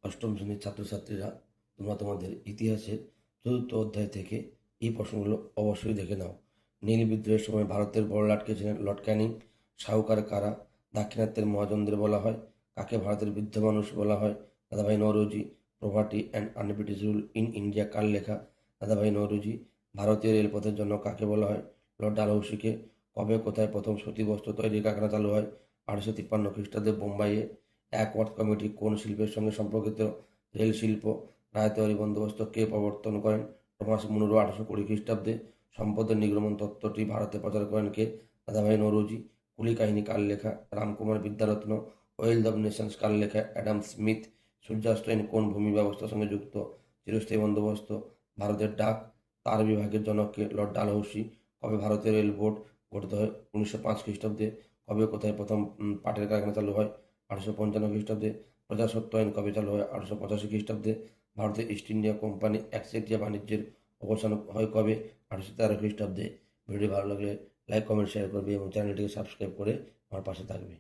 অষ্টম শ্রেণীর ছাত্রছাত্রীরা তোমরা তোমাদের ইতিহাসের চতুর্থ অধ্যায় থেকে এই প্রশ্নগুলো অবশ্যই দেখে নাও। নীল বিদ্রোহের সময় ভারতের বড়লাটকে ছিলেন লর্ড ক্যানিং। শাহুকার কারা? দাক্ষিণাত্যের মহাজনদের বলা হয়। কাকে ভারতের বৃদ্ধ মানুষ বলা হয়? Dadabhai Naoroji. Poverty and unBritish rule in India কার লেখা? দাদাভাই নৌরোজি। ভারতীয় রেলপথের জন্য কাকে বলা হয়? লর্ড ডালহৌসিকে। কবে কোথায় প্রথম সুতি বস্ত্র তৈরির কারখানা চালু হয়? 1853 খ্রিস্টাব্দে বোম্বাইয়ে। অ্যাকওয়ার্থ কমিটি কোন শিল্পের সঙ্গে সম্পর্কিত? রেল শিল্প। রায়তওয়ারি বন্দোবস্ত কে প্রবর্তন করেন? টমাস মুনরো 1820 খ্রিস্টাব্দে। সম্পদের নির্গমন তত্ত্বটি ভারতে প্রচার করেন কে? দাদাভাই নৌরোজি। কুলি কাহিনী কার লেখা? Ramkumar Vidyaratna. Wealth of nations কার লেখা? Adam Smith. সূর্যাস্ত আইন কোন ভূমি ব্যবস্থার সঙ্গে যুক্ত? চিরস্থায়ী বন্দোবস্ত। ভারতের ডাক তার বিভাগের জনককে? লর্ড ডালহৌসি। কবে ভারতীয় রেল বোর্ড গঠিত হয়? 1905 খ্রিস্টাব্দে। কবে কোথায় প্রথম পাটের কারখানা চালু হয়? 1855 খ্রিস্টাব্দে। প্রজাস্বত্ব আইন কবে চালু হয়? 1885 খ্রিস্টাব্দে। ভারতের ইস্ট ইন্ডিয়া কোম্পানি একচেটিয়া বাণিজ্যের অবসান হয় কবে? 1813 খ্রিস্টাব্দে। ভিডিও ভালো লাগলে লাইক কমেন্ট শেয়ার করবে এবং চ্যানেলটিকে সাবস্ক্রাইব করে আমার পাশে থাকবে।